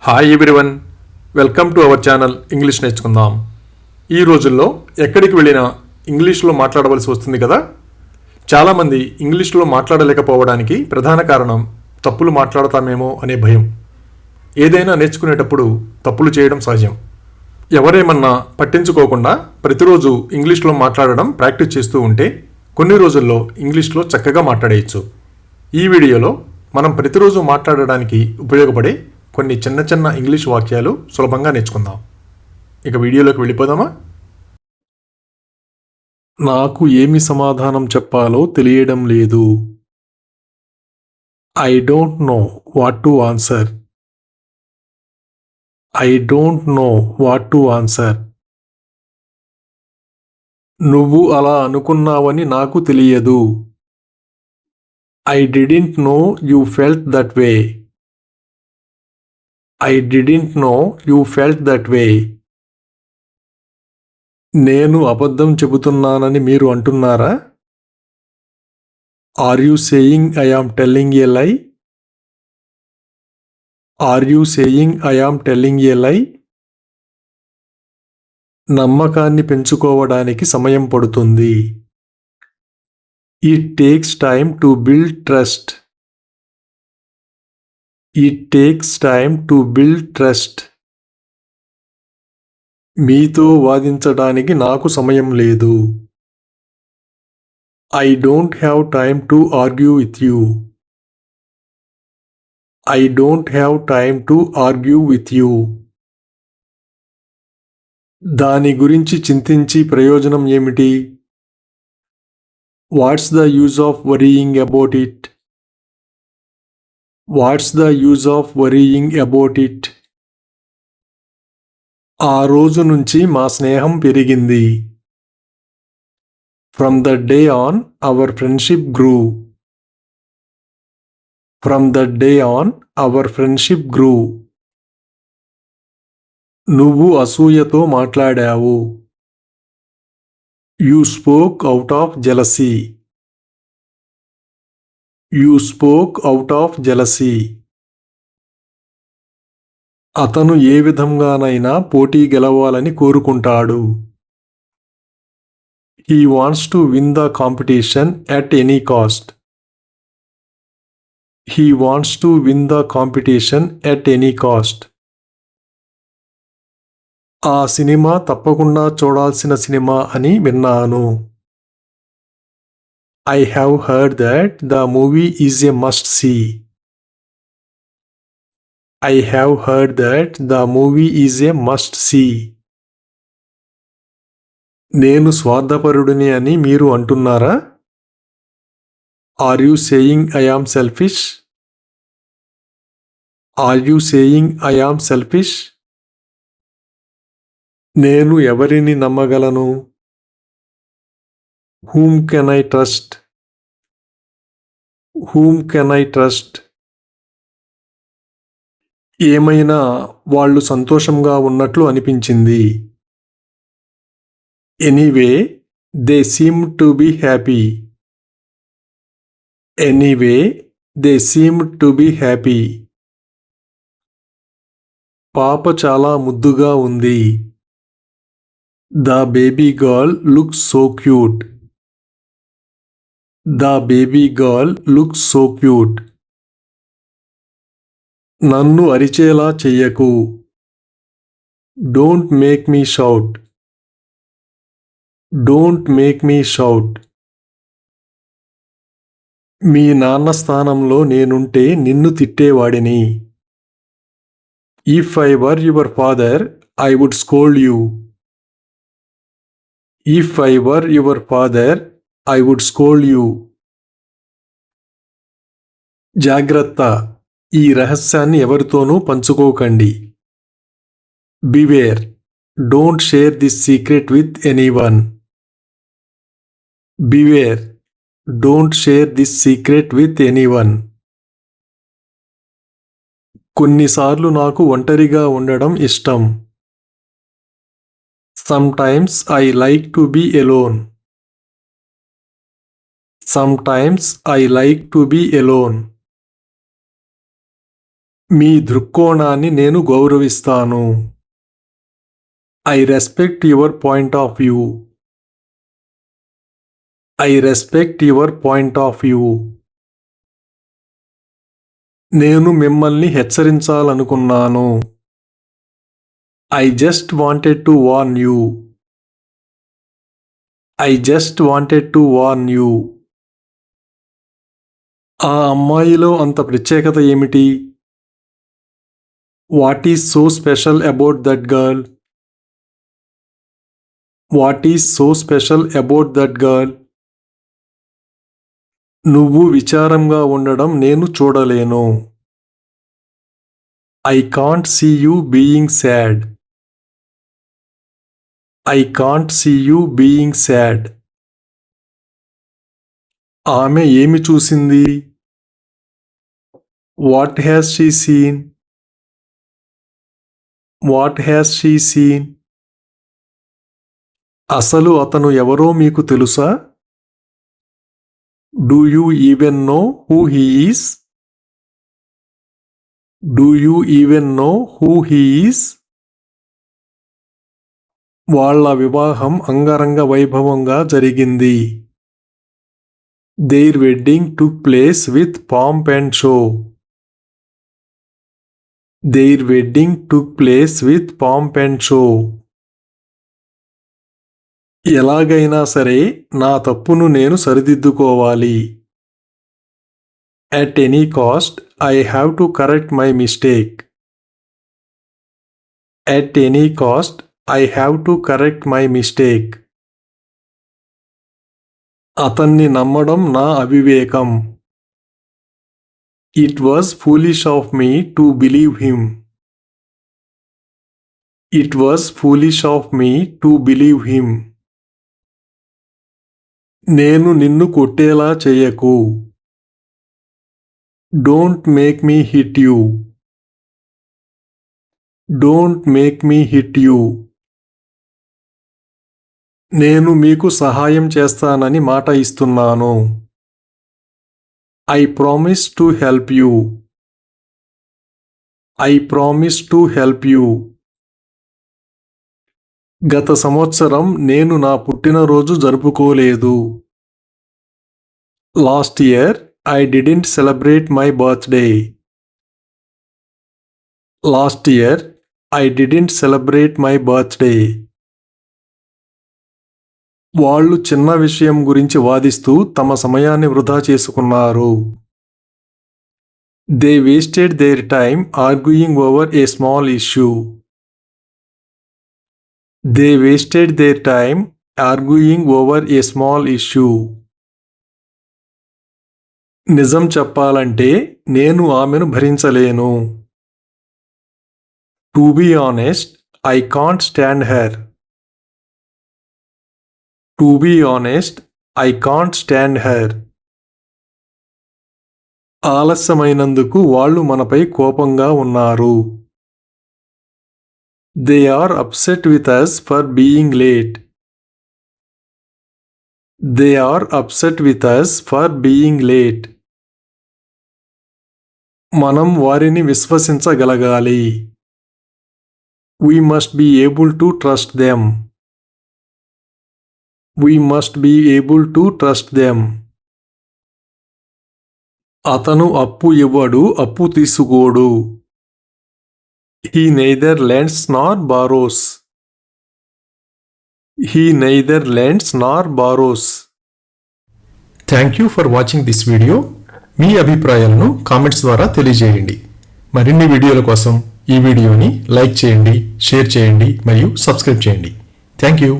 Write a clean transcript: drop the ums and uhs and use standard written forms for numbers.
Hi everyone, welcome to our channel English నేర్చుకుందాం. ఈ రోజుల్లో ఎక్కడికి వెళ్ళినా ఇంగ్లీష్లో మాట్లాడవలసి వస్తుంది కదా. చాలామంది ఇంగ్లీష్లో మాట్లాడలేకపోవడానికి ప్రధాన కారణం తప్పులు మాట్లాడతామేమో అనే భయం. ఏదైనా నేర్చుకునేటప్పుడు తప్పులు చేయడం సహజం. ఎవరేమన్నా పట్టించుకోకుండా ప్రతిరోజు ఇంగ్లీష్లో మాట్లాడడం ప్రాక్టీస్ చేస్తూ ఉంటే కొన్ని రోజుల్లో ఇంగ్లీష్లో చక్కగా మాట్లాడేయచ్చు. ఈ వీడియోలో మనం ప్రతిరోజు మాట్లాడడానికి ఉపయోగపడే కొన్ని చిన్న చిన్న ఇంగ్లీష్ వాక్యాలు సులభంగా నేర్చుకుందాం. ఇక వీడియోలోకి వెళ్ళిపోదామా? నాకు ఏమి సమాధానం చెప్పాలో తెలియడం లేదు. I don't know what to answer. I don't know what to answer. నువ్వు అలా అనుకున్నావని నాకు తెలియదు. I didn't know you felt that way. I didn't know you felt that way. నేను అబద్ధం చెబుతున్నానని మీరు అంటున్నారా? Are you saying I am telling a lie? Are you saying I am telling a lie? నమ్మకాన్ని పెంచుకోవడానికి సమయం పడుతుంది. It takes time to build trust. It takes time to build trust. మీతో వాదించడానికి నాకు సమయం లేదు. I don't have time to argue with you. I don't have time to argue with you. దాని గురించి చింతించి ప్రయోజనం ఏమిటి? What's the use of worrying about it? What's the use of worrying about it? ఆ రోజు నుంచి మా స్నేహం పెరిగింది. From that day on, our friendship grew. From that day on, our friendship grew. నువ్వు అసూయతో మాట్లాడావు. You spoke out of jealousy. You spoke out of jealousy. అతను ఏ విధంగానైనా పోటీ గెలవాలని కోరుకుంటాడు. He wants to win the competition at any cost. He wants to win the competition at any cost. ఆ cinema తప్పకుండా చూడాల్సిన సినిమా అని విన్నాను. I have heard that the movie is a must-see. I have heard that the movie is a must-see. నేను స్వార్థపరుడిని అని మీరు అంటున్నారా? Are you saying I am selfish? Are you saying I am selfish? నేను ఎవరిని నమ్మగలను? Whom can I trust? Whom can I trust? ఏమైనా వాళ్ళు సంతోషంగా ఉన్నట్లు అనిపించింది. Anyway, they seem to be happy. Anyway, they seem to be happy. పాప చాలా ముద్దుగా ఉంది. The baby girl looks so cute. The baby girl looks so cute. నన్ను అరిచేలా చెయ్యకు. Don't make me shout. Don't make me shout. మీ నాన్న స్థానంలో నేనుంటే నిన్ను తిట్టేవాడిని. If I were your father, I would scold you. If I were your father, I would scold you. జాగ్రత్త, ఈ రహస్యాన్ని ఎవరితోనూ పంచుకోకండి. Beware, don't share this secret with anyone. Beware, don't share this secret with anyone. కొన్నిసార్లు నాకు ఒంటరిగా ఉండడం ఇష్టం. Sometimes I like to be alone. Sometimes I like to be alone. మీ దృక్కోణాన్ని నేను గౌరవిస్తాను. I respect your point of view. I respect your point of view. నేను మిమ్మల్ని హెచ్చరించాలనుకున్నాను. I just wanted to warn you. I just wanted to warn you. ఆ అమ్మాయిలో అంత ప్రత్యేకత ఏమిటి? What is so special about that girl? What is so special about that girl? నువ్వు విచారంగా ఉండడం నేను చూడలేను. I can't see you being sad. I can't see you being sad. ఆమె ఏమి చూసింది? What has she seen? What has she seen? అసలు అతను ఎవరో మీకు తెలుసా? Do you even know who he is? Do you even know who he is? వాళ్ళ వివాహం అంగరంగ వైభవంగా జరిగింది. Their wedding took place with pomp and show. Their wedding took place with pomp and show. ఎలాగైనా సరే నా తప్పును నేను సరిదిద్దుకోవాలి. At any cost, I have to correct my mistake. At any cost, I have to correct my mistake. అతన్ని నమ్మడం నా అవివేకం. It was foolish of me to believe him. It was foolish of me to believe him. నేను నిన్ను కొట్టేలా చేయకు. Don't make me hit you. Don't make me hit you. నేను మీకు సహాయం చేస్తానని మాట ఇస్తున్నాను. I promise to help you. I promise to help you. గత సంవత్సరం నేను నా పుట్టినరోజు జరుపుకోలేదు. Last year, I didn't celebrate my birthday. Last year, I didn't celebrate my birthday. వాళ్ళు చిన్న విషయం గురించి వాదిస్తూ తమ సమయాన్ని వృధా చేసుకున్నారు. They wasted their time arguing over a small issue. They wasted their time arguing over a small issue. నిజం చెప్పాలంటే నేను ఆమెను భరించలేను. To be honest, I can't stand her. To be honest, I can't stand her. ఆలస్యమైనందుకు వాళ్ళు మనపై కోపంగా ఉన్నారు. They are upset with us for being late. They are upset with us for being late. మనం వారిని విశ్వసించగలగాలి. We must be able to trust them. We must be able to trust them. అతను అప్పు ఇవ్వడు, అప్పు తీసుకోడు. He neither lends nor borrows. He neither lends nor borrows. Thank you for watching this video. మీ అభిప్రాయాలను comments ద్వారా తెలియజేయండి. మరిన్ని వీడియోల కోసం ఈ వీడియోని లైక్ చేయండి, షేర్ చేయండి మరియు సబ్స్క్రైబ్ చేయండి. Thank you.